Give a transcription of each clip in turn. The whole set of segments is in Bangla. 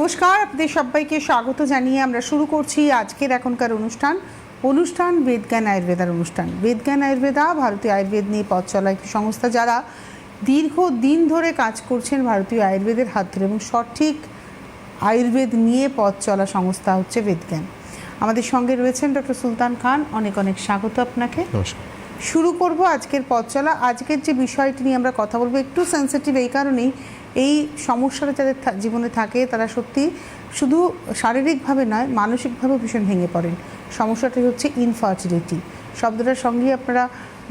নমস্কার, আপনাদের সবাইকে স্বাগত জানিয়ে আমরা শুরু করছি আজকের এখনকার অনুষ্ঠান বেদজ্ঞান আয়ুর্বেদার অনুষ্ঠান। বেদজ্ঞান আয়ুর্বেদা ভারতীয় আয়ুর্বেদ নিয়ে পথ চলা একটি সংস্থা, যারা দীর্ঘদিন ধরে কাজ করছেন ভারতীয় আয়ুর্বেদের হাত ধরে, এবং সঠিক আয়ুর্বেদ নিয়ে পথ চলা সংস্থা হচ্ছে বেদজ্ঞান। আমাদের সঙ্গে রয়েছেন ডক্টর সুলতান খান, অনেক অনেক স্বাগত আপনাকে। নমস্কার। শুরু করব আজকের পথ চলা। আজকের যে বিষয়টি নিয়ে আমরা কথা বলবো একটু সেন্সিটিভ, এই কারণেই এই সমস্যাটা যাদের জীবনে থাকে তারা সত্যি শুধু শারীরিকভাবে নয়, মানসিকভাবেও ভীষণ ভেঙে পড়েন। সমস্যাটি হচ্ছে ইনফার্টিলিটি। শব্দটার সঙ্গে আপনারা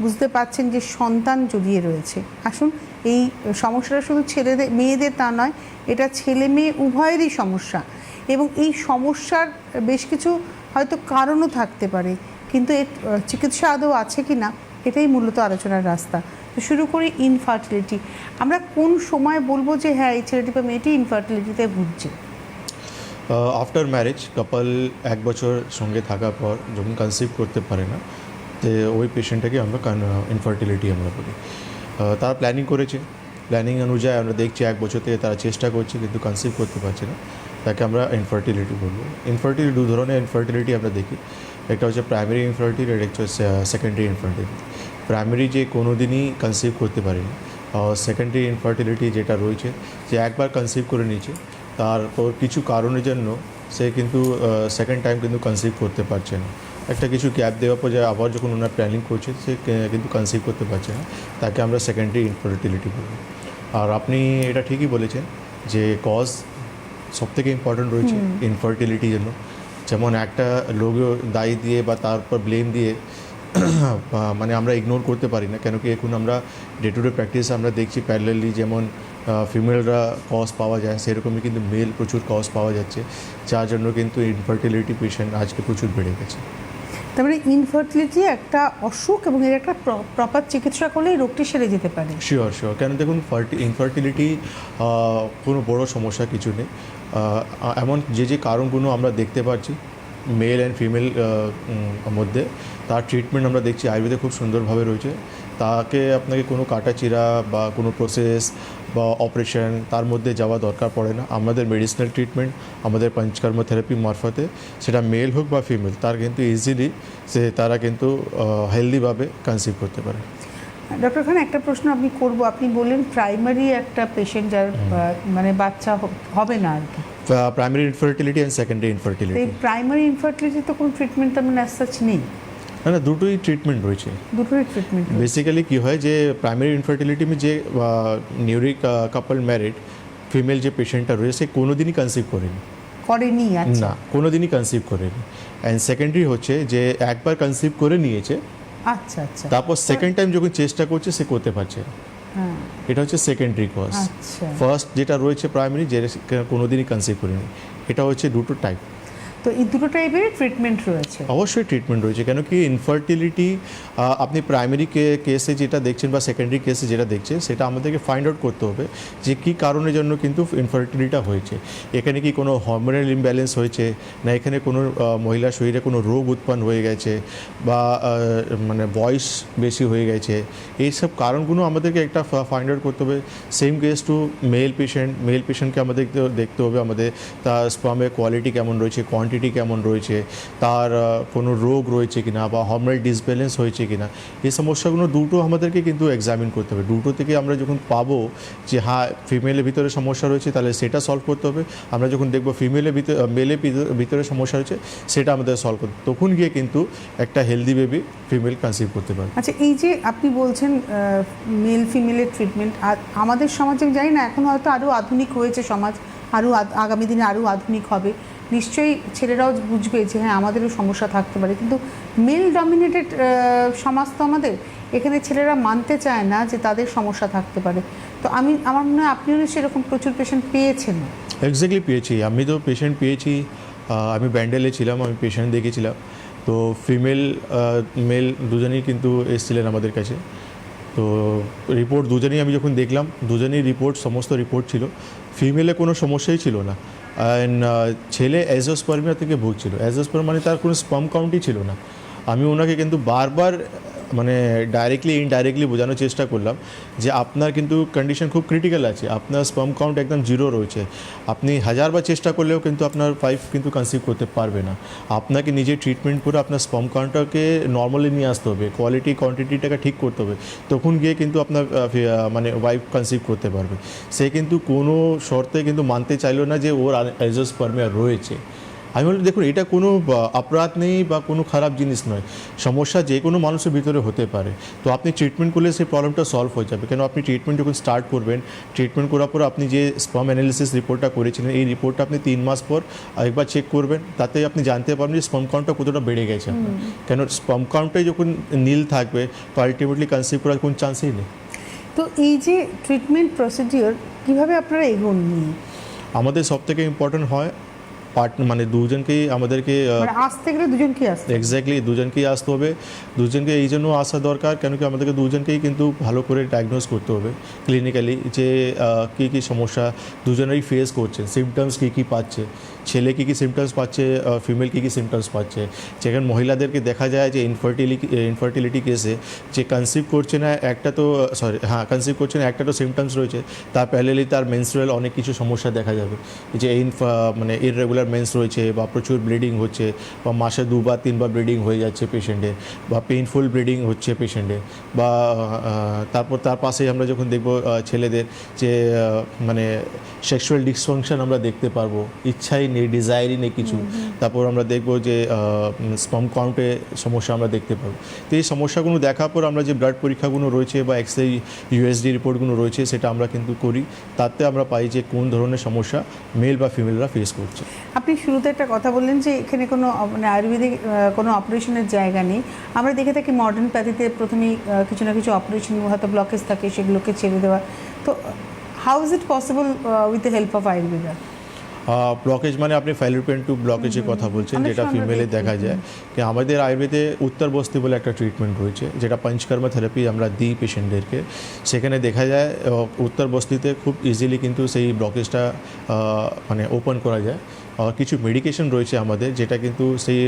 বুঝতে পারছেন যে সন্তান জড়িয়ে রয়েছে। আসুন, এই সমস্যাটা শুধু ছেলেদের মেয়েদের তা নয়, এটা ছেলে মেয়ে উভয়েরই সমস্যা, এবং এই সমস্যার বেশ কিছু হয়তো কারণও থাকতে পারে, কিন্তু এর চিকিৎসা আদৌ আছে কি না এটাই মূলত আলোচনার রাস্তা। তো শুরু করি ইনফার্টিলিটি। আমরা কোন সময় বলবো যে হ্যাঁ এই ছেলেটি বা মেয়েটি ইনফার্টিলিটিতে ভুগছে? আফটার ম্যারেজ কাপল এক বছর সঙ্গে থাকার পর যখন কনসিভ করতে পারে না, তো ওই পেশেন্টটাকে আমরা ইনফার্টিলিটি আমরা বলি। তারা প্ল্যানিং করেছে, প্ল্যানিং অনুযায়ী আমরা দেখছি এক বছর থেকে তারা চেষ্টা করছে কিন্তু কনসিভ করতে পারছে না, তাকে আমরা ইনফার্টিলিটি বলবো। ইনফার্টিলিটি দু ধরনের ইনফার্টিলিটি আমরা দেখি, একটা হচ্ছে প্রাইমারি ইনফার্টিলিটি আর একটা হচ্ছে সেকেন্ডারি ইনফার্টিলিটি। প্রাইমারি যে কোনো দিনই কনসিভ করতে পারেনি, সেকেন্ডারি ইনফার্টিলিটি যেটা রয়েছে যে একবার কনসিভ করে নিয়েছে, তারপর কিছু কারণের জন্য সে কিন্তু সেকেন্ড টাইম কিন্তু কনসিভ করতে পারছে না, একটা কিছু গ্যাপ দেওয়ার পর আবার যখন ওনার প্ল্যানিং করছে সে কিন্তু কনসিভ করতে পারছে না, তাকে আমরা সেকেন্ডারি ইনফার্টিলিটি বলব। আর আপনি এটা ঠিকই বলেছেন যে কজ সবথেকে ইম্পর্ট্যান্ট রয়েছে ইনফার্টিলিটির জন্য। যেমন একটা লোগো দায়ী দিয়ে বা তারপর ব্লেম দিয়ে মানে আমরা ইগনোর করতে পারি না, কেন কি এখন আমরা ডে টু ডে প্র্যাকটিস আমরা দেখছি প্যারালালি যেমন ফিমেলরা কজ পাওয়া যায়, সেরকমই কিন্তু মেল প্রচুর কজ পাওয়া যাচ্ছে, যার জন্য কিন্তু ইনফার্টিলিটি পেশেন্ট আজকে প্রচুর বেড়ে গেছে। তার মানে ইনফার্টিলিটি একটা অসুখ, এবং এর একটা প্রপার চিকিৎসা করলে এই রোগটি সেরে যেতে পারে। শিওর, কেন দেখুন ইনফার্টিলিটি কোনো বড় সমস্যা কিছু নেই। এমন যে কারণগুলো আমরা দেখতে পাচ্ছি মেল অ্যান্ড ফিমেল মধ্যে, তার ট্রিটমেন্ট আমরা দেখছি আয়ুর্বেদে খুব সুন্দরভাবে রয়েছে। তাকে আপনাকে কোনো কাটাচিরা বা কোনো প্রসেস বা অপারেশন তার মধ্যে যাওয়া দরকার পড়ে না। আমাদের মেডিসিনাল ট্রিটমেন্ট, আমাদের পঞ্চকর্ম থেরাপি মারফতে, সেটা মেল হোক বা ফিমেল, তার কিন্তু ইজিলি তারা কিন্তু হেলদিভাবে কনসিভ করতে পারে। ডক্টর খান, একটা প্রশ্ন আপনি করবো। আপনি বললেন প্রাইমারি একটা পেশেন্ট যার মানে বাচ্চা হবে না আর কি, primary infertility and secondary infertility. এই প্রাইমারি ইনফার্টিলিটি তো কোনো ট্রিটমেন্ট তেমন অ্যাজ সাচ নেই? না, দুটোই ট্রিটমেন্ট রয়েছে। দুটোই ট্রিটমেন্ট। বেসিক্যালি কী হয় যে প্রাইমারি ইনফার্টিলিটি যে নিউরি কাপল ম্যারিড ফিমেল যে পেশেন্টটা রয়েছে সে কোনো দিনই কনসিভ করেনি, না কোনো দিনই কনসিভ করেনি। অ্যান্ড সেকেন্ডারি হচ্ছে যে একবার কনসিভ করে নিয়েছে, আচ্ছা আচ্ছা, তারপর সেকেন্ড টাইম যখন চেষ্টা করছে সে করতে পারছে না, এটা হচ্ছে সেকেন্ডারি কজ। ফার্স্ট যেটা রয়েছে প্রাইমারি, যে কোনোদিনই কনসিভ করেনি, এটা হচ্ছে দুটো টাইপ। তো এই দুটো টাইপের ট্রিটমেন্ট রয়েছে? অবশ্যই ট্রিটমেন্ট রয়েছে, কেন কি ইনফার্টিলিটি আপনি প্রাইমারি কেসে যেটা দেখছেন বা সেকেন্ডারি কেসে যেটা দেখছেন, সেটা আমাদেরকে ফাইন্ড আউট করতে হবে যে কী কারণের জন্য কিন্তু ইনফার্টিলিটিটা হয়েছে। এখানে কি কোনো হরমোনাল ইমব্যালেন্স হয়েছে, না এখানে কোনো মহিলার শরীরে কোনো রোগ উৎপন্ন হয়ে গেছে, বা মানে বয়স বেশি হয়ে গেছে, এইসব কারণগুলো আমাদেরকে একটা ফাইন্ড আউট করতে হবে। সেম কেস টু মেল পেশেন্টকে আমাদের দেখতে হবে, আমাদের তার স্পার্মের কোয়ালিটি কেমন রয়েছে, কোয়ান্টিটি কেমন রয়েছে, তার কোনো রোগ রয়েছে কিনা বা হরমোনাল ডিসব্যালেন্স হয়েছে কিনা, এই সমস্যাগুলো দুটো আমাদেরকে কিন্তু এক্সামিন করতে হবে। দুটো থেকে আমরা যখন পাবো যে হ্যাঁ ফিমেলের ভিতরে সমস্যা রয়েছে, তাহলে সেটা সলভ করতে হবে। আমরা যখন দেখবো মেলের ভিতরে সমস্যা রয়েছে, সেটা আমাদের সলভ করতে, তখন গিয়ে কিন্তু একটা হেলদি বেবি ফিমেল কনসিভ করতে পারে। আচ্ছা, এই যে আপনি বলছেন মেল ফিমেলের ট্রিটমেন্ট, আর আমাদের সমাজে আমি জানি না, এখন হয়তো আরও আধুনিক হয়েছে সমাজ, আরও আগামী দিনে আরও আধুনিক হবে, নিশ্চয়ই ছেলেরাও বুঝবে যে হ্যাঁ আমাদেরও সমস্যা থাকতে পারে, কিন্তু মেল ডমিনেটেড সমাজ তো আমাদের, এখানে ছেলেরা মানতে চায় না যে তাদের সমস্যা থাকতে পারে। তো আমার মনে হয় আপনিও সেরকম প্রচুর পেশেন্ট পেয়েছেন। এক্স্যাক্টলি পেয়েছি, আমি তো পেশেন্ট পেয়েছি। আমি ব্যান্ডেলে ছিলাম, আমি পেশেন্ট দেখেছিলাম। তো ফিমেল মেল দুজনেই কিন্তু এসেছিলেন আমাদের কাছে। তো রিপোর্ট দুজনেই আমি যখন দেখলাম, দুজনেই রিপোর্ট সমস্ত রিপোর্ট ছিল, ফিমেলে কোনো সমস্যাই ছিল না। অ্যান্ড ছেলে অ্যাজোস্পার্মিয়া থেকে ভুগছিল। অ্যাজোস্পার্ম মানে তার কোনো স্পার্ম কাউন্টই ছিল না। আমি ওনাকে কিন্তু বারবার মানে ডাইরেক্টলি ইনডাইরেক্টলি বোঝানোর চেষ্টা করলাম যে আপনার কিন্তু কন্ডিশন খুব ক্রিটিক্যাল আছে, আপনার স্পার্ম কাউন্ট একদম জিরো রয়েছে, আপনি হাজারবার চেষ্টা করলেও কিন্তু আপনার ওয়াইফ কিন্তু কনসিভ করতে পারবে না। আপনাকে নিজের ট্রিটমেন্ট করে আপনার স্পার্ম কাউন্টটাকে নর্মালি নিয়ে আসতে হবে, কোয়ালিটি কোয়ান্টিটিটাকে ঠিক করতে হবে, তখন গিয়ে কিন্তু আপনার মানে ওয়াইফ কনসিভ করতে পারবে। সে কিন্তু কোনো শর্তে কিন্তু মানতে চাইলো না যে ওর অ্যাজোস্পার্মিয়া রয়েছে। আমি বলি দেখুন এটা কোনো অপরাধ নেই বা কোনো খারাপ জিনিস নয়, সমস্যা যে কোনো মানুষের ভিতরে হতে পারে। তো আপনি ট্রিটমেন্ট করলে সেই প্রবলেমটা সলভ হয়ে যাবে। কেন আপনি ট্রিটমেন্ট যখন স্টার্ট করবেন, ট্রিটমেন্ট করার পর আপনি যে স্পার্ম অ্যানালিসিস রিপোর্টটা করেছিলেন, এই রিপোর্টটা আপনি 3 মাস পর একবার চেক করবেন, তাতে আপনি জানতে পারবেন যে স্পার্ম কাউন্টটা কতটা বেড়ে গেছে আপনার। কেন স্পার্ম কাউন্টটাই যখন নীল থাকবে তো আলটিমেটলি কনসিভ করার কোনো চান্সই নেই। তো এই যে ট্রিটমেন্ট প্রসিডিওর কীভাবে আপনারা এগোন নিয়ে? আমাদের সবথেকে ইম্পর্টেন্ট হয় পার্টনার, মানে দুজনকেই আমাদেরকে মানে আসতে গেলে দুজনকেই আসতে হবে। এক্স্যাক্টলি দুজনকেই আসতে হবে। দুজনকে এই জন্য আসা দরকার কেন কি আমাদেরকে দুজনকেই কিন্তু ভালো করে ডায়াগনোজ করতে হবে ক্লিনিক্যালি, যে কী কী সমস্যা দুজনেরই ফেস করছে, সিমটমস কী কী পাচ্ছে, ছেলে কী কী সিমটমস পাচ্ছে, ফিমেল কী কী সিমটমস পাচ্ছে। যেখানে মহিলাদেরকে দেখা যায় যে ইনফার্টিলিটি কেসে যে কনসিভ করছে না একটা তো কনসিভ করছে না একটা তো সিমটমস রয়েছে, তার প্যারেলালি তার মেনস্ট্রুয়াল অনেক কিছু সমস্যা দেখা যাবে, যে মানে ইররেগুলার মেন্স রয়েছে বা প্রচুর ব্লিডিং হচ্ছে বা মাসে 2 বা 3 বার ব্লিডিং হয়ে যাচ্ছে পেশেন্টের, বা পেইনফুল ব্লিডিং হচ্ছে পেশেন্টের, বা তারপর তার পাশে আমরা যখন দেখব ছেলেদের যে মানে সেক্সুয়াল ডিসফাংশন আমরা দেখতে পারবো, ইচ্ছাই নেই, ডিজায়ারই নেই কিছু। তারপর আমরা দেখব যে স্পার্ম কাউন্টে সমস্যা আমরা দেখতে পাবো। তো এই সমস্যাগুলো দেখার পর আমরা যে ব্লাড পরীক্ষাগুলো রয়েছে বা এক্সরে ইউএসডি রিপোর্টগুলো রয়েছে সেটা আমরা কিন্তু করি, তাতে আমরা পাই যে কোন ধরনের সমস্যা মেল বা ফিমেলরা ফেস করছে। আপনি শুরুতে একটা কথা বললেন যে এখানে কোনো মানে আয়ুর্বেদিক কোনো অপারেশনের জায়গা নেই। আমরা দেখে থাকি মডার্ন প্যাথিতে প্রথমেই কিছু না কিছু অপারেশন, হয়তো ব্লকেজ থাকে, সেগুলোকে ছেড়ে দেওয়া। তো how is it possible with the help of Ayurveda? Blockage মানে আপনি ফ্যালোপিয়ান টিউব ব্লকেজের কথা বলছেন, যেটা ফিমেলে দেখা যায়। কি আমাদের আয়ুর্বেদে উত্তর বস্তি বলে একটা ট্রিটমেন্ট রয়েছে, যেটা পঞ্চকর্মা থেরাপি আমরা দিই পেশেন্টদেরকে। সেখানে দেখা যায় উত্তর বস্তিতে খুব ইজিলি কিন্তু সেই ব্লকেজটা মানে ওপেন করা যায়। কিছু মেডিকেশন রয়েছে আমাদের, যেটা কিন্তু সেই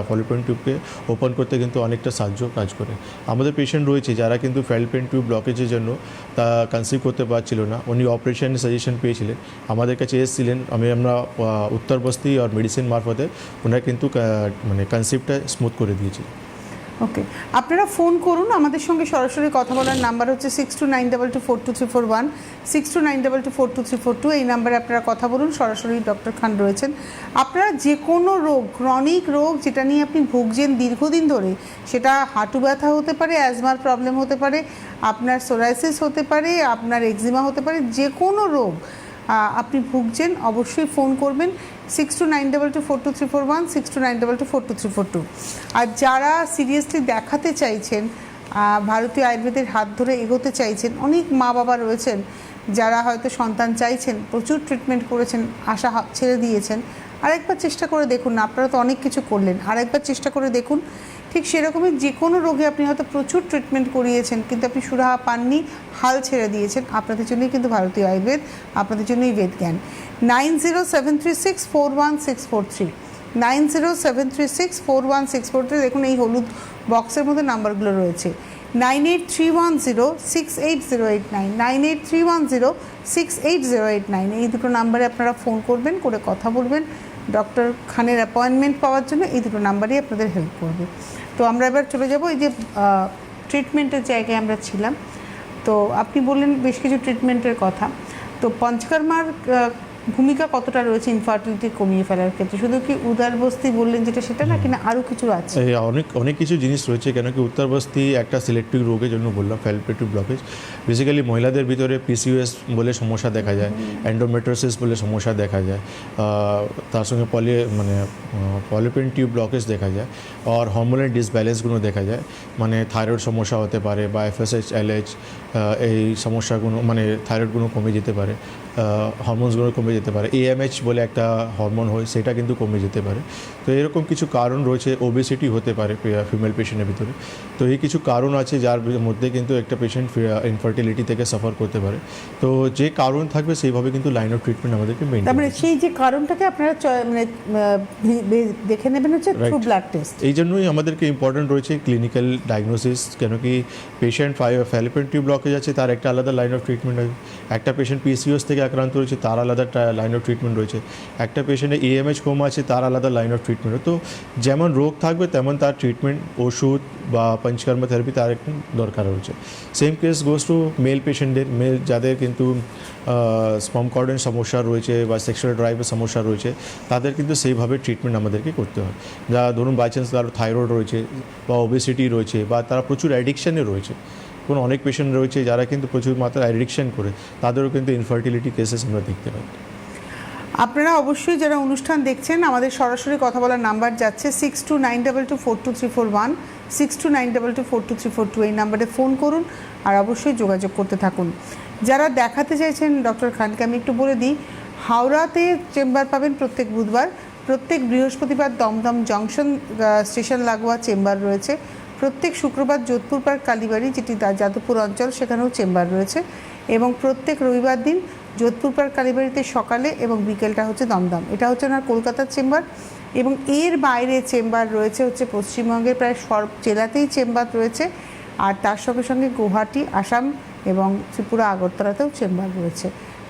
ফ্যালোপিয়ান টিউবকে ওপেন করতে কিন্তু অনেকটা সাহায্য কাজ করে। আমাদের পেশেন্ট রয়েছে যারা কিন্তু ফ্যালোপিয়ান টিউব ব্লকেজের জন্য তা কনসিভ করতে পারছিল না, উনি অপারেশনের সাজেশন পেয়েছিলেন, আমাদের কাছে এসেছিলেন, আমরা উত্তর বস্তি আর মেডিসিন মারফতে ওনারা কিন্তু মানে কনসিভটা স্মুথ করে দিয়েছি। ওকে, আপনারা ফোন করুন, আমাদের সঙ্গে সরাসরি কথা বলার নাম্বার হচ্ছে 6292242341, 6292242342। এই নাম্বারে আপনারা কথা বলুন, সরাসরি ডক্টর খান রয়েছেন। আপনারা যে কোনো রোগ, ক্রনিক রোগ যেটা নিয়ে আপনি ভুগছেন দীর্ঘদিন ধরে, সেটা হাঁটু ব্যথা হতে পারে, অ্যাজমার প্রবলেম হতে পারে, আপনার সোরাইসিস হতে পারে, আপনার এক্সিমা হতে পারে, যে কোনো রোগ আপনি ভুগছেন, অবশ্যই ফোন করবেন 6292242341, 6292242342। আর যারা সিরিয়াসলি দেখাতে চাইছেন, ভারতীয় আয়ুর্বেদের হাত ধরে এগোতে চাইছেন, অনেক মা বাবা রয়েছেন যারা হয়তো সন্তান চাইছেন, প্রচুর ট্রিটমেন্ট করেছেন, আশা ছেড়ে দিয়েছেন, আরেকবার চেষ্টা করে দেখুন না। আপনারা তো অনেক কিছু করলেন, আরেকবার চেষ্টা করে দেখুন। ঠিক সেরকমই যে কোনো রোগে আপনি হয়তো প্রচুর ট্রিটমেন্ট করিয়েছেন কিন্তু আপনি সুরাহা পাননি, হাল ছেড়ে দিয়েছেন, আপনাদের জন্যই কিন্তু ভারতীয় আয়ুর্বেদ, আপনাদের জন্যই বেদ জ্ঞান। 9073641643, 9073641643। দেখুন এই হলুদ বক্সের মধ্যে নাম্বারগুলো রয়েছে। 9831068089, 9831068089, এই দুটো নাম্বারে আপনারা ফোন করবেন, করে কথা বলবেন। ডক্টর খানের অ্যাপয়েন্টমেন্ট পাওয়ার জন্য এই দুটো নাম্বারই আপনাদের হেল্প করবে। তো আমরা এবার চলে যাব এই যে ট্রিটমেন্টের জায়গায় আমরা ছিলাম। তো আপনি বললেন বেশ কিছু ট্রিটমেন্টের কথা। তো পঞ্চকর্মার ভূমিকা কতটা রয়েছে ইনফার্টিলিটি কমিয়ে ফেলার ক্ষেত্রে? শুধু কি উদারবস্তি বললেন যেটা, সেটা না, কিনা আরও কিছু আছে? অনেক কিছু জিনিস রয়েছে। কেন কি উত্তরবস্তি একটা সিলেক্টিভ রোগের জন্য বললাম, ফ্যালোপিয়ান টিউব ব্লকেজ। বেসিক্যালি মহিলাদের ভিতরে পিসিওএস বলে সমস্যা দেখা যায়, এন্ডোমেট্রিওসিস বলে সমস্যা দেখা যায়, তার সঙ্গে ফ্যালোপিয়ান টিউব ব্লকেজ দেখা যায়, আর হরমোনাল ডিসব্যালেন্সগুলো দেখা যায়, মানে থাইরয়েড সমস্যা হতে পারে বা FSH LH এই সমস্যাগুলো, মানে থাইরয়েডগুলো কমে যেতে পারে, হরমোনসগুলো কমে কমে যেতে পারে। AMH বলে একটা হরমোন হয়, সেটা কিন্তু কমে যেতে পারে। তো এরকম কিছু কারণ রয়েছে, ওবেসিটি হতে পারে ফিমেল পেশেন্টের ভিতরে। তো এই কিছু কারণ আছে যার মধ্যে কিন্তু একটা পেশেন্ট ইনফার্টিলিটি থেকে সাফার করতে পারে। তো যে কারণ থাকবে সেইভাবে কিন্তু লাইন অফ ট্রিটমেন্ট আমাদেরকে তার মেনটেন মানে সেই যে কারণটাকে আপনারা দেখে নেবেন হচ্ছে থ্রু ব্লাড টেস্ট। এই জন্যই আমাদেরকে ইম্পর্টেন্ট রয়েছে ক্লিনিক্যাল ডায়াগনোসিস, কেন কি পেশেন্ট ফ্যালোপিয়ান টিউব ব্লকেজ আছে, তার একটা আলাদা লাইন অফ ট্রিটমেন্ট আছে। একটা পেশেন্ট PCOS থেকে আক্রান্ত রয়েছে, তার আলাদা লাইন অফ ট্রিটমেন্ট রয়েছে। একটা পেশেন্টের AMH কম আছে, তার আলাদা লাইন অফ ট্রিটমেন্ট। তো যেমন রোগ থাকবে তেমন তার ট্রিটমেন্ট, ওষুধ বা পঞ্চকর্ম থেরাপি তার একটু দরকার রয়েছে। Same case goes to male পেশেন্টদের, যাদের কিন্তু স্পার্ম কর্ডের সমস্যা রয়েছে বা সেক্সুয়াল ড্রাইভের সমস্যা রয়েছে, তাদের কিন্তু সেইভাবে ট্রিটমেন্ট আমাদেরকে করতে হয়। যা ধরুন বাই চান্স তার থাইরয়েড রয়েছে বা ওবেসিটি রয়েছে বা তারা প্রচুর অ্যাডিকশানে রয়েছে, কোনো অনেক পেশেন্ট রয়েছে যারা কিন্তু প্রচুর মাত্রায় অ্যাডিকশান করে, তাদেরও কিন্তু ইনফার্টিলিটি কেসেস আমরা দেখতে পাই। আপনারা অবশ্যই যারা অনুষ্ঠান দেখছেন, আমাদের সরাসরি কথা বলার নাম্বার যাচ্ছে 6292242341, 6292242342, এই নাম্বারে ফোন করুন আর অবশ্যই যোগাযোগ করতে থাকুন। যারা দেখাতে চাইছেন ডক্টর খানকে আমি একটু বলে দিই, হাওড়াতে চেম্বার পাবেন প্রত্যেক বুধবার, প্রত্যেক বৃহস্পতিবার দমদম জংশন স্টেশন লাগোয়া চেম্বার রয়েছে, প্রত্যেক শুক্রবার যোধপুর পার্ক কালীবাড়ি, যেটি যাদবপুর অঞ্চল, সেখানেও চেম্বার রয়েছে, এবং প্রত্যেক রবিবার দিন যোধপুর পার্ক কালীবাড়িতে সকালে এবং বিকেলটা হচ্ছে দমদম। এটা হচ্ছে ওনার কলকাতার চেম্বার। এবং এর বাইরে চেম্বার রয়েছে হচ্ছে পশ্চিমবঙ্গের প্রায় সব জেলাতেই চেম্বার রয়েছে, আর তার সঙ্গে সঙ্গে গুয়াহাটি, আসাম এবং ত্রিপুরা আগরতলাতেও চেম্বার রয়েছে।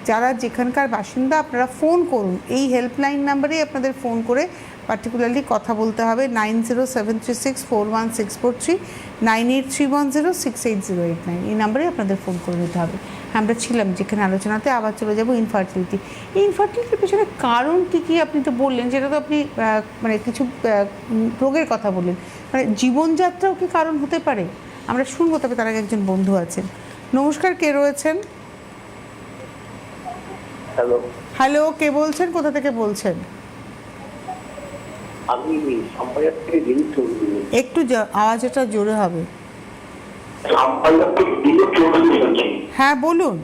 যারা যেখানকার বাসিন্দা আপনারা ফোন করুন, এই হেল্পলাইন নাম্বারেই আপনাদের ফোন করে পার্টিকুলারলি কথা বলতে হবে, 9073641643, 9831068089, এই নাম্বারে আপনাদের ফোন করে নিতে হবে। আমরা ছিলাম যেখানে আলোচনাতে, আবার চলে যাব ইনফার্টিলিটি। এই ইনফার্টিলিটির পেছনে কারণ কী কী আপনি তো বললেন, যেটা তো আপনি মানে কিছু রোগের কথা বললেন, মানে জীবনযাত্রাও কি কারণ হতে পারে? আমরা শুনবো, তবে তার আগে একজন বন্ধু আছেন। নমস্কার, কে রয়েছেন? হ্যালো, হ্যালো, কে বলছেন, কোথা থেকে বলছেন? আমি সম্পাদক থেকে দিলীপ চৌধুরী। একটু আওয়াজটা জোরে হবে। সম্পাদক থেকে দিলীপ চৌধুরী বলছি। হ্যাঁ বলুন।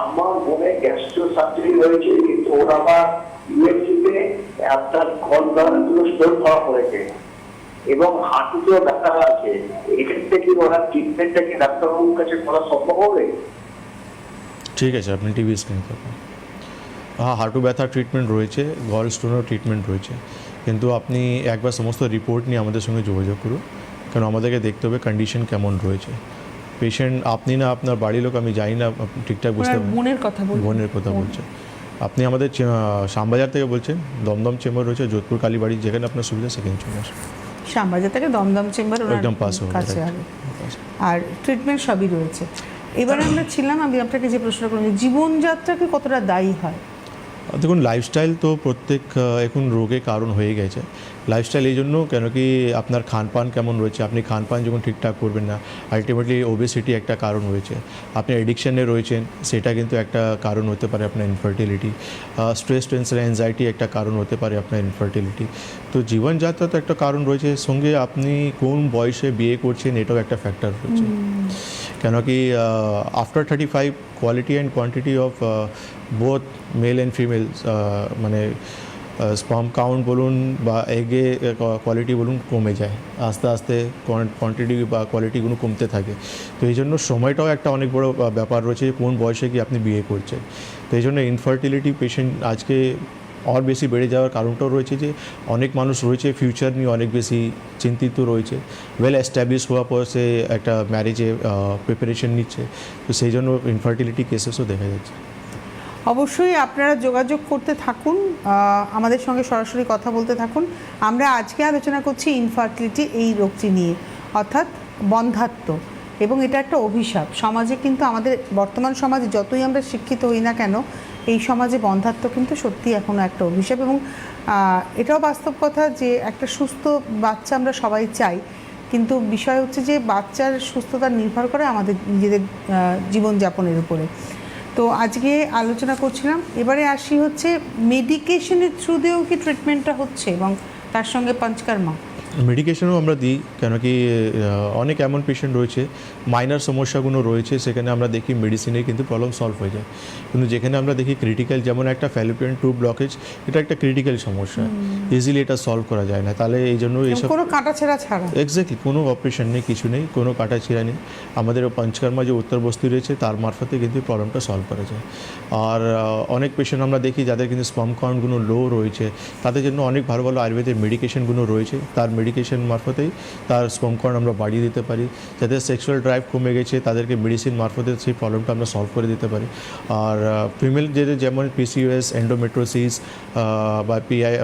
আমার বোনের গ্যাস্ট্রো সার্জারি হয়েছে, কিন্তু ওরা আবার ইউএসজিতে আপনার কলগুলো স্টোর করা হয়েছে এবং হাঁটুতেও ব্যথা আছে। এক্ষেত্রে কি ওরা ট্রিটমেন্টটা কি ডাক্তারবাবুর কাছে করা সম্ভব হবে? ঠিক আছে, আপনি টিভি স্ক্রিন করুন। হ্যাঁ, হাঁটু ব্যথার ট্রিটমেন্ট রয়েছে, গল স্টোনেরও ট্রিটমেন্ট রয়েছে, কিন্তু আপনি একবার সমস্ত রিপোর্ট নিয়ে আমাদের সঙ্গে যোগাযোগ করুন, কারণ আমাদেরকে দেখতে হবে কন্ডিশন কেমন রয়েছে। পেশেন্ট আপনি না আপনার বাড়ির লোক আমি জানি না, আপনি ঠিকঠাক বুঝতে পারবেন। বোনের কথা বলুন। বোনের কথা বলছেন আপনি। আমাদের শ্যামবাজার থেকে বলছেন, দমদম চেম্বার রয়েছে, যোধপুর কালীবাড়ি, যেখানে আপনার সুবিধা সেখানে চলে আসুন। শ্যামবাজার থেকে দমদম চেম্বার একদম পাশে হবে, কাছে right. হবে, আর ট্রিটমেন্ট সবই রয়েছে। এবারে আমরা ছিলাম, আমি আপনাকে যে প্রশ্নটা করলাম, জীবনযাত্রাকে কতটা দায়ী হয়? দেখুন, লাইফস্টাইল তো প্রত্যেক এখন রোগের কারণ হয়ে গেছে। লাইফস্টাইল এই জন্য, কেন কি আপনার খানপান কেমন রয়েছে, আপনি খানপান যখন ঠিকঠাক করবেন না, আলটিমেটলি ওবেসিটি একটা কারণ রয়েছে। আপনি অ্যাডিকশানে রয়েছেন, সেটা কিন্তু একটা কারণ হতে পারে আপনার ইনফার্টিলিটি। স্ট্রেস, টেনশন, অ্যাংজাইটি একটা কারণ হতে পারে আপনার ইনফার্টিলিটি। তো জীবনযাত্রা তো একটা কারণ রয়েছে, সঙ্গে আপনি কোন বয়সে বিয়ে করছেন এটাও একটা ফ্যাক্টর রয়েছে। কেন কি after 35 quality and quantity of both male and females, মানে স্পার্ম কাউন্ট বলুন বা এগে কোয়ালিটি বলুন কমে যায়, আস্তে আস্তে কোয়ান্টিটি বা কোয়ালিটিগুলো কমতে থাকে। তো এই জন্য সময়টাও একটা অনেক বড় ব্যাপার রয়েছে, কোন বয়সে কি আপনি বিয়ে করছেন। তো এই জন্য ইনফার্টিলিটি পেশেন্ট আজকে আর বেশি বেড়ে যাওয়ার কারণটাও রয়েছে যে অনেক মানুষ রয়েছে ফিউচার নিয়ে অনেক বেশি চিন্তিত রয়েছে, ওয়েল এস্টাবলিশ হওয়ার পর সে একটা ম্যারেজে প্রিপারেশন নিচ্ছে, তো সেই জন্য ইনফার্টিলিটি কেসেসও দেখা যাচ্ছে। অবশ্যই আপনারা যোগাযোগ করতে থাকুন, আমাদের সঙ্গে সরাসরি কথা বলতে থাকুন। আমরা আজকে আলোচনা করছি ইনফার্টিলিটি, এই রোগটি নিয়ে, অর্থাৎ বন্ধ্যাত্ব, এবং এটা একটা অভিশাপ। সমাজে কিন্তু আমাদের বর্তমান সমাজে যতই আমরা শিক্ষিত হই না কেন, এই সমাজে বন্ধ্যাত্ব কিন্তু সত্যি এখনও একটা অভিশাপ। এবং এটাও বাস্তব কথা যে একটা সুস্থ বাচ্চা আমরা সবাই চাই, কিন্তু বিষয় হচ্ছে যে বাচ্চার সুস্থতা নির্ভর করে আমাদের নিজেদের জীবনযাপনের উপরে। তো আজকে আলোচনা করছিলাম, এবারে আসি হচ্ছে মেডিকেশনের থ্রু দিয়েও কি ট্রিটমেন্টটা হচ্ছে এবং তার সঙ্গে পঞ্চকর্মা? মেডিকেশনও আমরা দিই, কেন কি অনেক এমন পেশেন্ট রয়েছে মাইনার সমস্যাগুলো রয়েছে, সেখানে আমরা দেখি মেডিসিনে কিন্তু প্রবলেম সলভ হয়ে যায়। কিন্তু যেখানে আমরা দেখি ক্রিটিক্যাল, যেমন একটা ফ্যালোপিয়ান টিউব ব্লকেজ, এটা একটা ক্রিটিক্যাল সমস্যা, ইজিলি এটা সলভ করা যায় না। তাহলে এই জন্য এইসব কোনো কাটাছেঁড়া ছাড়া এক্স্যাক্টলি কোনো অপারেশন নেই, কিছু নেই, কোনো কাটাছিড়া নেই, আমাদের পঞ্চকর্মা যে উত্তর বস্তি রয়েছে তার মারফতে কিন্তু প্রবলেমটা সলভ করা যায়। আর অনেক পেশেন্ট আমরা দেখি যাদের কিন্তু স্পার্ম কাউন্টগুলো লো রয়েছে, তাদের জন্য অনেক ভালো ভালো আয়ুর্বেদের মেডিকেশনগুলো রয়েছে, তার মেডিকেশন মারফতেই তার স্পার্ম কাউন্ট আমরা বাড়িয়ে দিতে পারি। যাদের সেক্সুয়াল ড্রাইভ কমে গেছে তাদেরকে মেডিসিন মারফতে সেই প্রবলেমটা আমরা সলভ করে দিতে পারি। আর ফিমেল যেমন পিসিওএস, এন্ডোমেট্রোসিস বা পিআই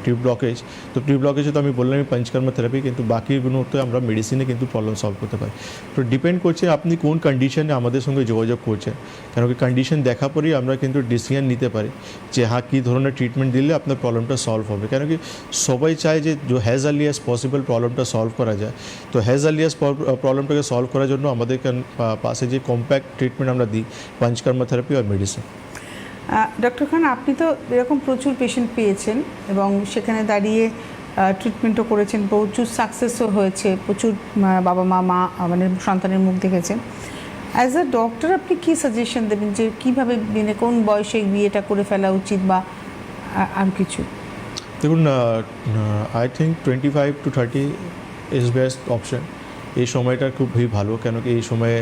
টিউব ব্লকেজ, তো টিউব ব্লকেজে তো আমি বললামই পঞ্চকর্মা থেরাপি, কিন্তু বাকিগুলোতে আমরা মেডিসিনে কিন্তু প্রবলেম সলভ করতে পারি। তো ডিপেন্ড করছে আপনি কোন কন্ডিশনে আমাদের সঙ্গে যোগাযোগ করছেন, কেন কি কন্ডিশন দেখা পরেই আমরা কিন্তু ডিসিশন নিতে পারি যে হ্যাঁ কী ধরনের ট্রিটমেন্ট দিলে আপনার প্রবলেমটা সলভ হবে। কেন কি সবাই চায় যে হ্যাজ আর্লি অ্যাজ পসিবল প্রবলেমটা সলভ করা যায়। তো হ্যাজ আর্লি অ্যাজ প্রবলেমটাকে সলভ করার জন্য আমাদের পাশে যে কম্প্যাক্ট ট্রিটমেন্ট আমরা দিই, পঞ্চকর্মা থেরাপি আর মেডিসিন। ডক্টর খান, আপনি তো এরকম প্রচুর পেশেন্ট পেয়েছেন এবং সেখানে দাঁড়িয়ে ট্রিটমেন্টও করেছেন, প্রচুর সাকসেসও হয়েছে, প্রচুর বাবা মা মানে সন্তানের মুখ দেখেছেন। অ্যাজ আ ডক্টর আপনি কী সাজেশন দেবেন যে কীভাবে মানে কোন বয়সে বিয়েটা করে ফেলা উচিত বা আর কিছু? দেখুন, I think 25 to 30 is best option. এই সময়টা খুবই ভালো, কেন কি এই সময়ে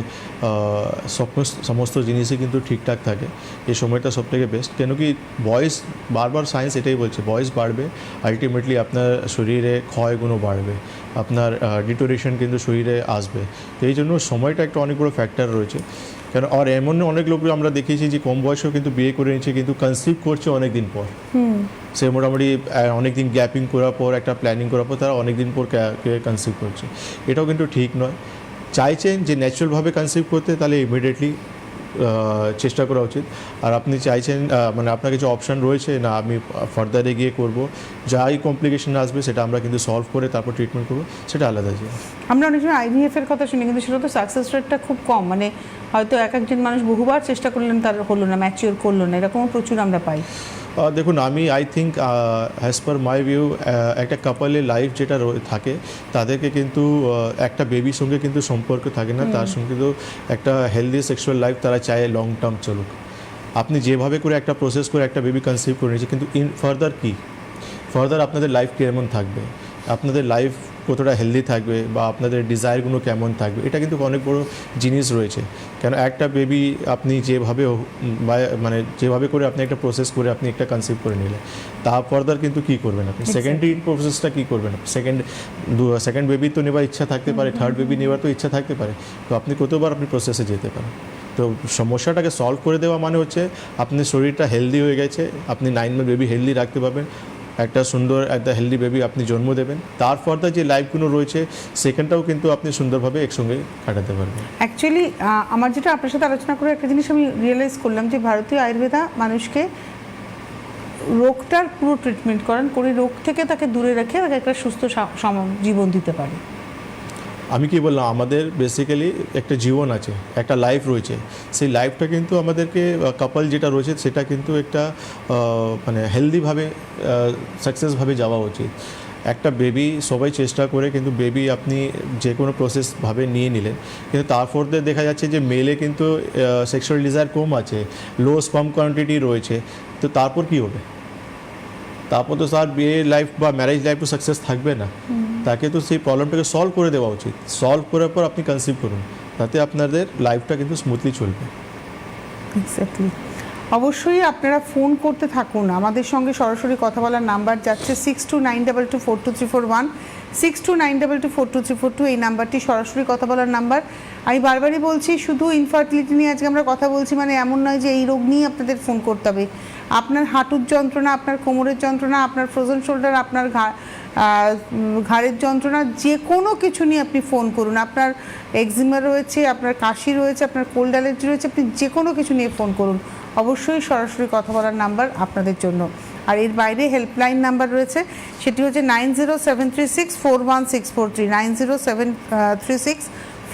সমস্ত জিনিসই কিন্তু ঠিকঠাক থাকে। এই সময়টা সবথেকে বেস্ট, কেন কি বয়স বারবার সায়েন্স এটাই বলছে, বয়স বাড়বে আলটিমেটলি আপনার শরীরে ক্ষয়গুলো বাড়বে, আপনার ডিটোরেশন কিন্তু শরীরে আসবে। তো এই জন্য সময়টা একটা অনেক বড়ো ফ্যাক্টর রয়েছে। কেন আর এমন অনেক লোক আমরা দেখেছি যে কম বয়সেও কিন্তু বিয়ে করে নিচ্ছে, কিন্তু কনসিভ করছে অনেক দিন পর। সে মোটামুটি অনেক দিন গ্যাপিং করার পর, একটা প্ল্যানিং করার পর তারা অনেক দিন পর কনসিভ করছে। এটাও কিন্তু ঠিক নয়। চাইছেন যে ন্যাচারালভাবে কনসিভ করতে, তাহলে ইমিডিয়েটলি চেষ্টা করা উচিত। আর আপনি চাইছেন মানে আপনার কিছু অপশান রয়েছে না, আমি ফার্দারে গিয়ে করব, যাই কমপ্লিকেশন আসবে সেটা আমরা কিন্তু সলভ করে তারপর ট্রিটমেন্ট করবো, সেটা আলাদা জিনিস। আমরা অনেক সময় আইভিএফের কথা শুনি, কিন্তু সেটা তো সাকসেস রেটটা খুব কম, মানে হয়তো একজন মানুষ বহুবার চেষ্টা করলেন তার হলো না, ম্যাচিওর করলো না, এরকমও প্রচুর আমরা পাই। দেখুন, আমি I think as per my view, একটা কাপলের লাইফ যেটা থাকে তাদেরকে কিন্তু একটা বেবির সঙ্গে কিন্তু সম্পর্ক থাকে না, তার সঙ্গে কিন্তু একটা হেলদি সেক্সুয়াল লাইফ তারা চায় লং টার্ম চলুক। আপনি যেভাবে করে একটা প্রসেস করে একটা বেবি কনসিভ করে নিয়েছে, কিন্তু ফার্দার আপনাদের লাইফ কেমন থাকবে, আপনাদের লাইফ কতটা হেলদি থাকবে বা আপনাদের ডিজায়ারগুলো কেমন থাকবে, এটা কিন্তু অনেক বড় জিনিস রয়েছে। কেন একটা বেবি আপনি যেভাবে মানে যেভাবে করে আপনি একটা প্রসেস করে আপনি একটা কনসিভ করে নিলেন, তা ফার্দার কিন্তু কী করবেন আপনি, সেকেন্ডারি প্রসেসটা কী করবেন, সেকেন্ড বেবি তো নেওয়ার ইচ্ছা থাকতে পারে, থার্ড বেবি নেওয়ার তো ইচ্ছা থাকতে পারে, তো আপনি কতবার আপনি প্রসেসে যেতে পারেন। তো সমস্যাটাকে সলভ করে দেওয়া মানে হচ্ছে আপনার শরীরটা হেলদি হয়ে গেছে, আপনি 9 মান্থ বেবি হেলদি রাখতে পারবেন, একটা সুন্দর একটা হেলদি বেবি আপনি জন্ম দেবেন, তার ফার্দার যে লাইফগুলো রয়েছে সেখানটাও কিন্তু আপনি সুন্দরভাবে একসঙ্গে কাটাতে পারবেন। অ্যাকচুয়ালি আমার যেটা আপনার সাথে আলোচনা করে একটা জিনিস আমি রিয়েলাইজ করলাম যে ভারতীয় আয়ুর্বেদা মানুষকে রোগটার পুরো ট্রিটমেন্ট করে রোগ থেকে তাকে দূরে রেখে তাকে একটা সুস্থ জীবন দিতে পারে। আমি কি বললাম, আমাদের বেসিক্যালি একটা জীবন আছে, একটা লাইফ রয়েছে, সেই লাইফটা কিন্তু আমাদেরকে কাপল যেটা রয়েছে সেটা কিন্তু একটা মানে হেলদিভাবে সাকসেসভাবে যাওয়া উচিত। একটা বেবি সবাই চেষ্টা করে, কিন্তু বেবি আপনি যে কোনো প্রসেসভাবে নিয়ে নিলেন, কিন্তু তারপর দেখা যাচ্ছে যে মেলে কিন্তু সেক্সুয়াল ডিজায়ার কম আছে, লো স্পার্ম কোয়ান্টিটি রয়েছে, তো তারপর কি হবে? তারপর তো স্যার বিয়ে লাইফ বা ম্যারেজ লাইফ তো সাকসেস থাকবে না। তাকে তো সেই প্রবলেমটাকে সলভ করে দেওয়া উচিত, সলভ করার পর আপনি কনসিভ করুন, তাতে আপনাদের লাইফটা কিন্তু স্মুথলি চলবে। এক্স্যাক্টলি। অবশ্যই আপনারা ফোন করতে থাকুন, আমাদের সঙ্গে সরাসরি কথা বলার নাম্বার যাচ্ছে 6292242341, 6292242342, এই নাম্বারটি সরাসরি কথা বলার নাম্বার। আমি বারবারই বলছি, শুধু ইনফার্টিলিটি নিয়ে আজকে আমরা কথা বলছি মানে এমন নয় যে এই রোগ নিয়ে আপনাদের ফোন করতে হবে। আপনার হাঁটুর যন্ত্রণা, আপনার কোমরের যন্ত্রণা, আপনার ফ্রোজেন শোল্ডার, আপনার ঘাড়ের যন্ত্রণা, যে কোনো কিছু নিয়ে আপনি ফোন করুন। আপনার এক্সিমা রয়েছে, আপনার কাশি রয়েছে, আপনার কোল্ড অ্যালার্জি রয়েছে, আপনি যে কোনো কিছু নিয়ে ফোন করুন। অবশ্যই সরাসরি কথা বলার নাম্বার আপনাদের জন্য। আর এর বাইরে হেল্পলাইন নাম্বার রয়েছে, সেটি হচ্ছে 9073641643, 9073641643।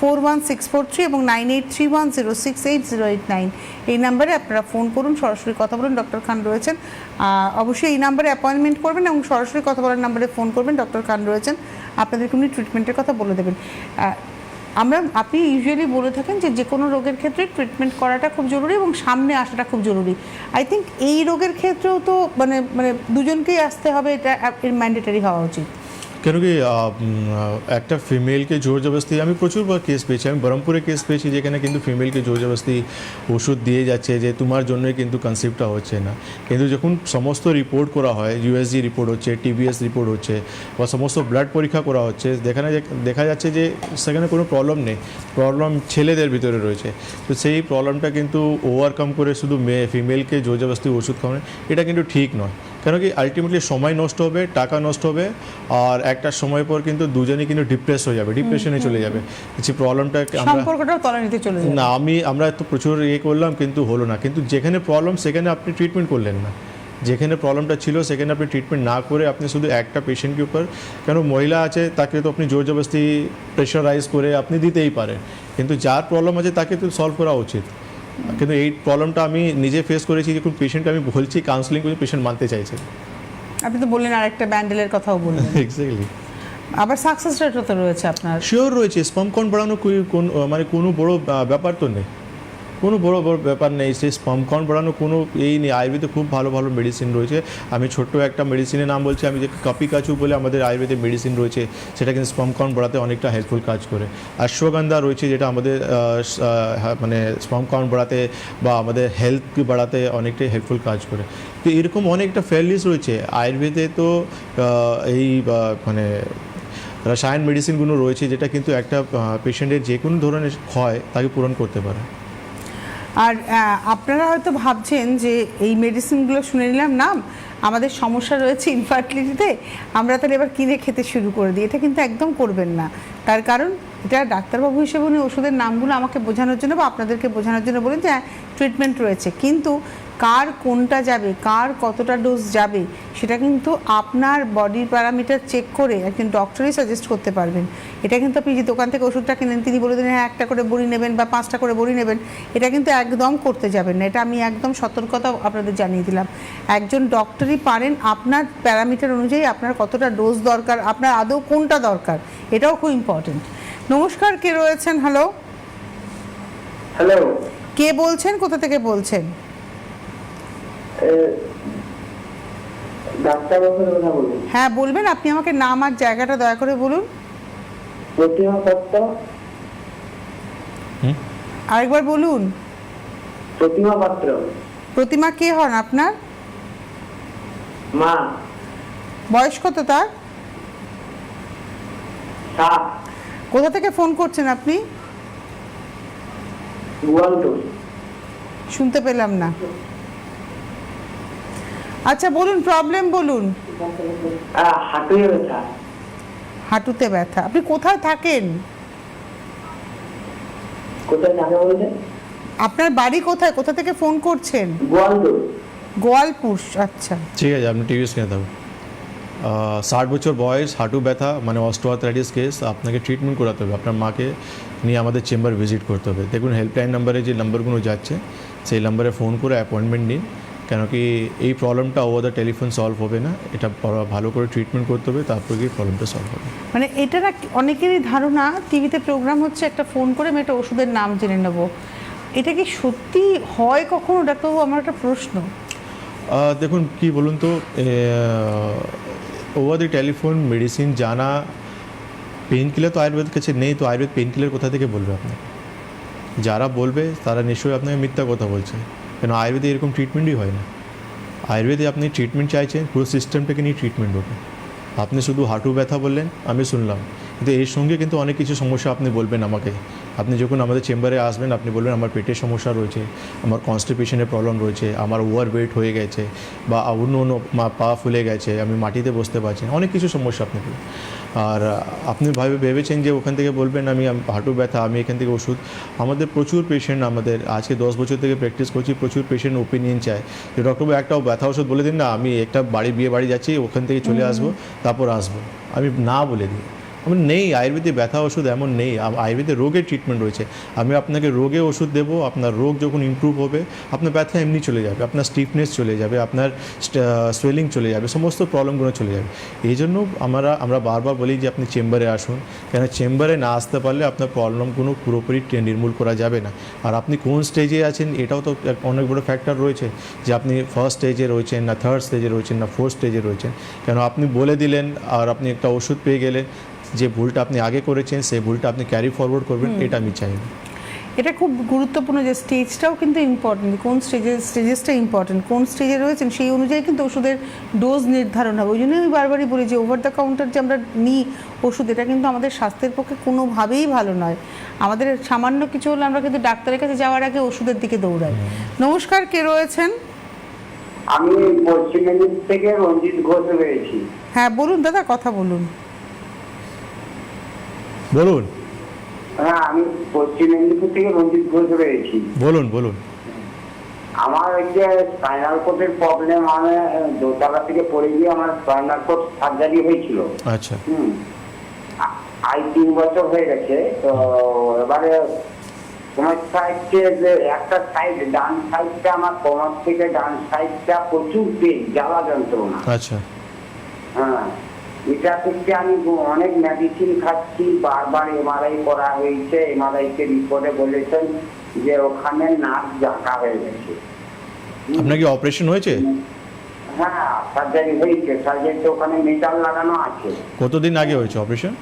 914643 এবং 9831068089 এই নাম্বারে আপনারা ফোন করুন, সরাসরি কথা বলুন, ডক্টর খান রয়েছেন। অবশ্যই এই নাম্বারে অ্যাপয়েন্টমেন্ট করবেন এবং সরাসরি কথা বলার নাম্বারে ফোন করবেন, ডক্টর খান রয়েছেন, আপনাদেরকে উনি ট্রিটমেন্টের কথা বলে দেবেন। আপনি ইউজুয়ালি বলে থাকেন যে কোনো রোগের ক্ষেত্রে ট্রিটমেন্ট করাটা খুব জরুরি এবং সামনে আসাটা খুব জরুরি। আই থিঙ্ক এই রোগের ক্ষেত্রেও তো মানে দুজনকেই আসতে হবে, এটা ম্যান্ডেটারি হওয়া উচিত। কেন কি একটা ফিমেলকে জোর জবরদস্তি, আমি প্রচুরবার কেস পেয়েছি, আমি বহরমপুরে কেস পেয়েছি যেখানে কিন্তু ফিমেলকে জোর জবরদস্তি ওষুধ দিয়ে যাচ্ছে যে তোমার জন্যই কিন্তু কনসেপ্টটা হচ্ছে না। কিন্তু যখন সমস্ত রিপোর্ট করা হয়, ইউএসজি রিপোর্ট হচ্ছে, টিবিএস রিপোর্ট হচ্ছে, বা সমস্ত ব্লাড পরীক্ষা করা হচ্ছে, দেখা যাচ্ছে যে সেখানে কোনো প্রবলেম নেই, প্রবলেম ছেলেদের ভিতরে রয়েছে। তো সেই প্রবলেমটা কিন্তু ওভারকাম করে শুধু ফিমেলকে জোর জবরদস্তি ওষুধ খাওয়ানো, এটা কিন্তু ঠিক নয়। কেন কি আলটিমেটলি সময় নষ্ট হবে, টাকা নষ্ট হবে, আর একটা সময় পর কিন্তু দুজনেই কিন্তু ডিপ্রেস হয়ে যাবে, ডিপ্রেশনে চলে যাবে। যে প্রবলেমটা সম্পর্কটাও তলানিতে চলে যাবে। না, আমরা তো প্রচুর করলাম কিন্তু হলো না। কিন্তু যেখানে প্রবলেম সেখানে আপনি ট্রিটমেন্ট করলেন না, যেখানে প্রবলেমটা ছিল সেখানে আপনি ট্রিটমেন্ট না করে আপনি শুধু একটা পেশেন্টকে উপর, কেন মহিলা আছে তাকে তো আপনি জোর জবরদস্তি প্রেশারাইজ করে আপনি দিতেই পারেন, কিন্তু যার প্রবলেম আছে তাকে তো সলভ করা উচিত। কিন্তু এই প্রবলেমটা আমি নিজে ফেস করেছি, যখন পেশেন্টকে আমি বলছি কাউন্সিলিং করে পেশেন্ট মানতে চাইছে। আপনি তো বললেন আর একটা ব্যান্ডেলের কথাও বললেন। এক্স্যাক্টলি। আবার সাকসেস রেটও তো রয়েছে আপনার। শিওর রয়েছে, স্পার্ম কাউন্ট বাড়ানো মানে কোনো বড় ব্যাপার তো নেই, কোনো বড় ব্যাপার নেই। সেই স্পার্ম কাউন্ট বাড়ানো কোনো এই নেই। আয়ুর্বেদে খুব ভালো ভালো মেডিসিন রয়েছে। আমি ছোট্ট একটা মেডিসিনের নাম বলছি, আমি যে কাপিকাচু বলে আমাদের আয়ুর্বেদের মেডিসিন রয়েছে, সেটা কিন্তু স্পার্ম কাউন্ট বাড়াতে অনেকটা হেল্পফুল কাজ করে। অশ্বগন্ধা রয়েছে যেটা আমাদের মানে স্পার্ম কাউন্ট বাড়াতে বা আমাদের হেলথ বাড়াতে অনেকটাই হেল্পফুল কাজ করে। তো এরকম অনেকটা ফেয়ারলিস রয়েছে আয়ুর্বেদে। তো এই মানে রসায়ন মেডিসিনগুলো রয়েছে যেটা কিন্তু একটা পেশেন্টের যে কোনো ধরনের ক্ষয় তাকে পূরণ করতে পারে। আর আপনারা হয়তো ভাবছেন যে এই মেডিসিনগুলো শুনে নিলাম নাম, আমাদের সমস্যা রয়েছে ইনফার্টিলিটিতে, আমরা তাহলে এবার কিনে খেতে শুরু করে দিই। এটা কিন্তু একদম করবেন না। তার কারণ এটা ডাক্তারবাবু হিসেবে উনি ওষুধের নামগুলো আমাকে বোঝানোর জন্য বা আপনাদেরকে বোঝানোর জন্য বলেন যে হ্যাঁ ট্রিটমেন্ট রয়েছে, কিন্তু কার কোনটা যাবে, কার কতটা ডোজ যাবে, সেটা কিন্তু আপনার বডির প্যারামিটার চেক করে একজন ডক্টরই সাজেস্ট করতে পারবেন। এটা কিন্তু আপনি যে দোকান থেকে ওষুধটা কিনেন তিনি বলে দিলেন হ্যাঁ একটা করে বড়ি নেবেন বা 5টা করে বড়ি নেবেন, এটা কিন্তু একদম করতে যাবেন না। এটা আমি একদম সতর্কতা আপনাদের জানিয়ে দিলাম। একজন ডক্টরই পারেন আপনার প্যারামিটার অনুযায়ী আপনার কতটা ডোজ দরকার, আপনার আদৌ কোনটা দরকার, এটাও খুব ইম্পর্টেন্ট। নমস্কার, কে রয়েছেন? হ্যালো, হ্যালো, কে বলছেন, কোথা থেকে বলছেন? ডাক্তার বাবুর কথা বলুন। হ্যাঁ বলবেন, আপনি আমাকে নাম আর জায়গাটা দয়া করে বলুন। প্রতিমা পাত্র। আরেকবার বলুন। প্রতিমা পাত্র। প্রতিমা কে হন আপনার? মা। বয়স কত তার? 7। কোথা থেকে ফোন করছেন আপনি? গোয়ালটুর। শুনতে পেলাম না। আচ্ছা বলুন, প্রবলেম বলুন। হাঁটুতে ব্যথা। হাঁটুতে ব্যথা। আপনি কোথায় থাকেন? কোথায় থাকে বলতে? আপনার বাড়ি কোথায়, কোথা থেকে ফোন করছেন? গোয়ালটুর। গোয়ালপুর। আচ্ছা ঠিক আছে, আপনি টিভিএস কিনে দেবো। 60 বছর বয়স, হাঁটু ব্যথা মানে অস্টিওআর্থ্রাইটিস কেস, আপনাকে ট্রিটমেন্ট করাতে হবে। আপনার মাকে নিয়ে আমাদের চেম্বার ভিজিট করতে হবে। দেখুন হেল্পলাইন নাম্বারে যে নাম্বারগুলো যাচ্ছে সেই নাম্বারে ফোন করে অ্যাপয়েন্টমেন্ট নিন। কেন কি এই প্রবলেমটা ওভার দ্য টেলিফোন সলভ হবে না, এটা ভালো করে ট্রিটমেন্ট করতে হবে, তারপরে গিয়ে প্রবলেমটা সলভ হবে। মানে এটা না অনেকেরই ধারণা টিভিতে প্রোগ্রাম হচ্ছে, একটা ফোন করে আমি একটা ওষুধের নাম জেনে নেব। এটা কি সত্যি হয় কখনো ডাক্তারবাবু? আমার একটা প্রশ্ন। দেখুন কি বলুন তো, ওভার দি টেলিফোন মেডিসিন জানা, পেন কিলার তো আয়ুর্বেদের কাছে নেই, তো আয়ুর্বেদ পেন কিলার কোথা থেকে বলবে আপনাকে? যারা বলবে তারা নিশ্চয়ই আপনাকে মিথ্যা কথা বলছে, কেন আয়ুর্বেদে এরকম ট্রিটমেন্টই হয় না। আয়ুর্বেদে আপনি ট্রিটমেন্ট চাইছেন, পুরো সিস্টেমটাকে নিয়ে ট্রিটমেন্ট হবে। আপনি শুধু হাঁটু ব্যথা বললেন, আমি শুনলাম, কিন্তু এর সঙ্গে কিন্তু অনেক কিছু সমস্যা আপনি বলবেন আমাকে। আপনি যখন আমাদের চেম্বারে আসবেন আপনি বলবেন আমার পেটের সমস্যা রয়েছে, আমার কনস্টিপেশনের প্রবলেম রয়েছে, আমার ওভার ওয়েট হয়ে গেছে, বা অন্য পা ফুলে গেছে, আমি মাটিতে বসতে পারছি না, অনেক কিছু সমস্যা আপনি বলবেন। আর আপনি ভেবেছেন যে ওখান থেকে বলবেন আমি হাঁটু ব্যথা, আমি এখান থেকে ওষুধ। আমাদের প্রচুর পেশেন্ট, আমাদের আজকে 10 বছর থেকে প্র্যাকটিস করছি, প্রচুর পেশেন্ট ওপিনিয়ন চায় যে ডক্টরবাবু একটা ব্যথা ওষুধ বলে দিন না, আমি একটা বিয়ে বাড়ি যাচ্ছি, ওখান থেকে চলে আসবো, তারপর আসবো। আমি না বলে দিই, আমার নেই আয়ুর্বেদিক ব্যথা ওষুধ এমন নেই, আয়ুর্বেদিক রোগের ট্রিটমেন্ট রয়েছে। আমি আপনাকে রোগে ওষুধ দেবো, আপনার রোগ যখন ইমপ্রুভ হবে আপনার ব্যথা এমনি চলে যাবে, আপনার স্টিফনেস চলে যাবে, আপনার সোয়েলিং চলে যাবে, সমস্ত প্রবলেমগুলো চলে যাবে। এই জন্য আমরা বারবার বলি যে আপনি চেম্বারে আসুন, কেন চেম্বারে না আসতে পারলে আপনার প্রবলেমগুলো পুরোপুরি নির্মূল করা যাবে না। আর আপনি কোন স্টেজে আছেন এটাও তো অনেক বড় ফ্যাক্টর রয়েছে, যে আপনি ফার্স্ট স্টেজে রয়েছেন না থার্ড স্টেজে রয়েছেন না ফোর্থ স্টেজে রয়েছেন। কেন আপনি বলে দিলেন আর আপনি একটা ওষুধ পেয়ে গেলেন, যে ভুলটা আপনি আগে করেছেন সেই ভুলটা আপনি ক্যারি ফরওয়ার্ড করবেন, এটা আমি চাই না। এটা খুব গুরুত্বপূর্ণ যে স্টেজটাও কিন্তু ইম্পর্টেন্ট, কোন স্টেজেসটা ইম্পর্টেন্ট, কোন স্টেজে রয়েছেন সেই অনুযায়ী কিন্তু ওষুধের ডোজ নির্ধারণ হবে। ওই জন্যই আমি বারবারই বলি যে ওভার দ্য কাউন্টার যে আমরা নিই ওষুধ, এটা কিন্তু আমাদের স্বাস্থ্যের পক্ষে কোনোভাবেই ভালো নয়। আমাদের সামান্য কিছু হলে আমরা কিন্তু ডাক্তারের কাছে যাওয়ার আগে ওষুধের দিকে দৌড়াই। নমস্কার, কে রয়েছেন? আমি পশ্চিম মেদিনীপুর থেকে রঞ্জিত ঘোষ রয়েছি। হ্যাঁ বলুন দাদা, কথা বলুন। বলুন। হ্যাঁ, আমি পশ্চিম মেদিনীপুর থেকে রঞ্জিত ঘোষ রয়েছি। বলুন। আমার ওই যে স্পাইনাল কোডের প্রবলেম, আমি দোতলা থেকে পড়ে গিয়ে আমার স্পাইনাল কোড সার্জারি হয়েছিল। আচ্ছা। আই 3 বছর হয়ে গেছে। তো এবারে সমস্যা হচ্ছে যে একটা সাইড, ডান সাইডটা আমার কোমর থেকে ডান সাইডটা প্রচুর পেন, জ্বালা যন্ত্রণা। আচ্ছা। হ্যাঁ, এটা থেকে আমি অনেক মেডিসিন খাচ্ছি, বারবার এমআরআই করা হয়েছে, এমআরআই কে রিপোর্টে বলেছেন যে ওখানে নার্ভ জাঁকা হয়ে গেছে। আপনার কি অপারেশন হয়েছে? হ্যাঁ, সার্জারি হয়েছে, সার্জারিতে ওখানে মেটাল লাগানো আছে। কতদিন আগে হয়েছে অপারেশন?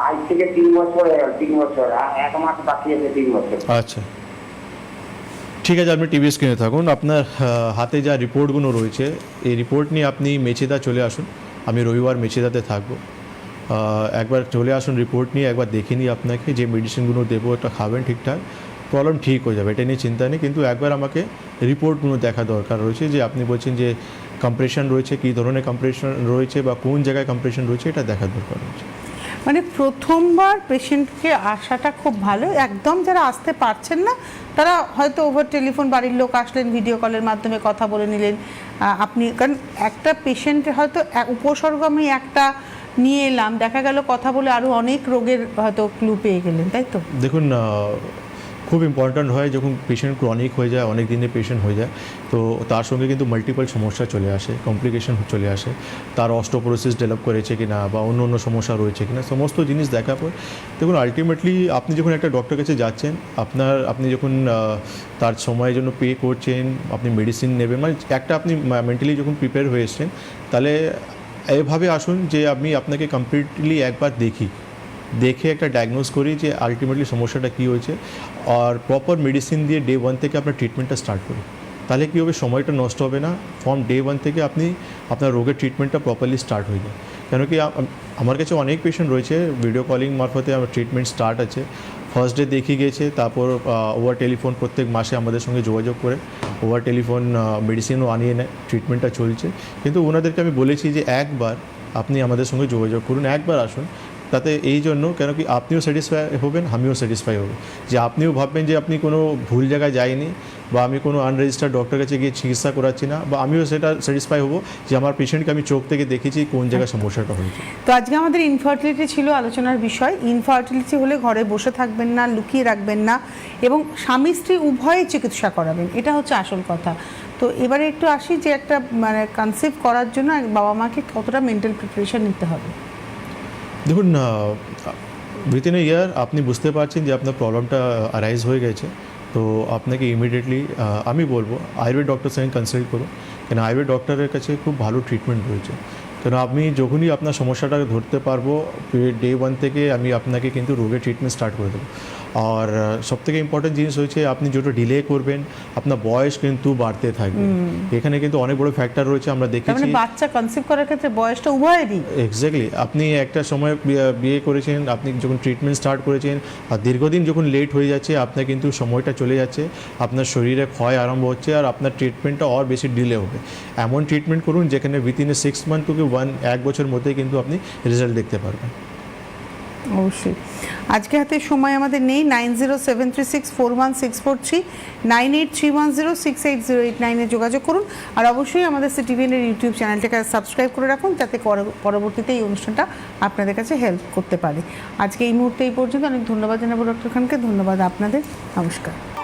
আজ থেকে 3 বছর হয়ে গেল, 3 বছর আর 1 মাস বাকি আছে, 3 বছর। আচ্ছা, ঠিক আছে, আপনি টিভি স্ক্রিনে থাকুন। আপনার হাতে যা রিপোর্টগুলো রয়েছে এই রিপোর্ট নিয়ে আপনি মেচেদা চলে আসুন। আমি রবিবার মেচেদাতে থাকবো। একবার চলে আসুন রিপোর্ট নিয়ে, একবার দেখে নিই আপনাকে, যে মেডিসিনগুলো দেবো একটা খাবেন, ঠিকঠাক প্রবলেম ঠিক হয়ে যাবে, এটা নিয়ে চিন্তা নেই। কিন্তু একবার আমাকে রিপোর্টগুলো দেখা দরকার রয়েছে, যে আপনি বলছেন যে কম্প্রেশন রয়েছে, কী ধরনের কম্প্রেশন রয়েছে বা কোন জায়গায় কম্প্রেশন রয়েছে, এটা দেখা দরকার রয়েছে। মানে প্রথমবার পেশেন্টকে আসাটা খুব ভালো। একদম যারা আসতে পারছেন না তারা হয়তো ওভার টেলিফোন, বাড়ির লোক আসলেন, ভিডিও কলের মাধ্যমে কথা বলে নিলেন। আপনি কারণ একটা পেশেন্টের হয়তো উপসর্গ আমি একটা নিয়ে এলাম, দেখা গেল কথা বলে আরও অনেক রোগের হয়তো ক্লু পেয়ে গেলেন, তাই তো? দেখুন, খুব ইম্পর্ট্যান্ট হয় যখন পেশেন্ট ক্রনিক হয়ে যায়, অনেক দিনের পেশেন্ট হয়ে যায়, তো তার সঙ্গে কিন্তু মাল্টিপল সমস্যা চলে আসে, কমপ্লিকেশন চলে আসে। তার অস্টোপোরোসিস ডেভেলপ করেছে কি না বা অন্য অন্য সমস্যা রয়েছে কি না, সমস্ত জিনিস দেখার পর দেখুন আলটিমেটলি আপনি যখন একটা ডক্টর কাছে যাচ্ছেন, আপনি যখন তার সময়ের জন্য পে করছেন, আপনি মেডিসিন নেবেন, মানে একটা আপনি মেন্টালি যখন প্রিপেয়ার হয়ে এসছেন, তাহলে এভাবে আসুন যে আমি আপনাকে কমপ্লিটলি একবার দেখে একটা ডায়াগনোজ করি যে আলটিমেটলি সমস্যাটা কী হয়েছে, আর প্রপার মেডিসিন দিয়ে ডে 1 থেকে আপনার ট্রিটমেন্টটা স্টার্ট করি। তাহলে কী হবে, সময়টা নষ্ট হবে না, ফ্রম ডে 1 থেকে আপনি আপনার রোগের ট্রিটমেন্টটা প্রপারলি স্টার্ট হয়ে যায়। কেন কি আমার কাছে অনেক পেশেন্ট রয়েছে, ভিডিও কলিং মারফতে আমার ট্রিটমেন্ট স্টার্ট আছে, ফার্স্ট ডে দেখিয়ে গেছে, তারপর ওভার টেলিফোন প্রত্যেক মাসে আমাদের সঙ্গে যোগাযোগ করে ওভার টেলিফোন মেডিসিনও আনিয়ে নেয়, ট্রিটমেন্টটা চলছে। কিন্তু ওনাদেরকে আমি বলেছি যে একবার আপনি আমাদের সঙ্গে যোগাযোগ করুন, একবার আসুন, তাতে এই জন্য কেন কি আপনিও স্যাটিসফাই হবেন, আমিও স্যাটিসফাই হব, যে আপনিও ভাববেন যে আপনি কোনো ভুল জায়গায় যায়নি বা আমি কোনো আনরেজিস্টার্ড ডক্টর কাছে গিয়ে চিকিৎসা করাচ্ছি না, বা আমিও সেটা স্যাটিসফাই হব যে আমার পেশেন্টকে আমি চোখ থেকে দেখেছি কোন জায়গায় সমস্যাটা হয়েছে। তো আজকে আমাদের ইনফার্টিলিটি ছিল আলোচনার বিষয়। ইনফার্টিলিটি হলে ঘরে বসে থাকবেন না, লুকিয়ে রাখবেন না, এবং স্বামী স্ত্রী উভয়ে চিকিৎসা করাবেন, এটা হচ্ছে আসল কথা। তো এবারে একটু আসি যে একটা মানে কনসিভ করার জন্য বাবা মাকে কতটা মেন্টাল প্রিপারেশন নিতে হবে। দেখুন, উইথিন এ ইয়ার আপনি বুঝতে পারছেন যে আপনার প্রবলেমটা অ্যারাইজ হয়ে গেছে, তো আপনাকে ইমিডিয়েটলি আমি বলবো আয়ুর্বেদ ডক্টরের সঙ্গে কনসাল্ট করুন, কেন আয়ুর্বেদ ডক্টরের কাছে খুব ভালো ট্রিটমেন্ট রয়েছে। কেন আপনি যখনই আপনার সমস্যাটা ধরতে পারবো, ডে 1 থেকে আমি আপনাকে কিন্তু রোগের ট্রিটমেন্ট স্টার্ট করে দেবো। আর সবথেকে ইম্পর্টেন্ট জিনিস হচ্ছে আপনি যত ডিলে করবেন আপনার বয়স কিন্তু বাড়তে থাকবে, এখানে কিন্তু অনেক বড় ফ্যাক্টর রয়েছে, আমরা দেখেছি। মানে বাচ্চা কনসিভ করার ক্ষেত্রে বয়সটা উভয়েরই। এক্স্যাক্টলি, আপনি একটা সময় বিয়ে করেছেন, আপনি যখন ট্রিটমেন্ট স্টার্ট করেছেন আর দীর্ঘদিন যখন লেট হয়ে যাচ্ছে, আপনার কিন্তু সময়টা চলে যাচ্ছে, আপনার শরীরে ক্ষয় আরম্ভ হচ্ছে, আর আপনার ট্রিটমেন্টটা আর বেশি ডিলে হবে। এমন ট্রিটমেন্ট করুন যেখানে উইথিন 6 মান্থ থেকে 1 বছর মধ্যে কিন্তু আপনি রেজাল্ট দেখতে পারবেন। অবশ্যই। আজকে হাতে সময় আমাদের নেই। 9073641643, 9831068089 যোগাযোগ করুন। আর অবশ্যই আমাদের সিটিভিএনের ইউটিউব চ্যানেলটাকে সাবস্ক্রাইব করে রাখুন, যাতে পরবর্তীতে এই অনুষ্ঠানটা আপনাদের কাছে হেল্প করতে পারে। আজকে এই মুহূর্তে এই পর্যন্ত। অনেক ধন্যবাদ জানাবো ডক্টর খানকে। ধন্যবাদ আপনাদের। নমস্কার।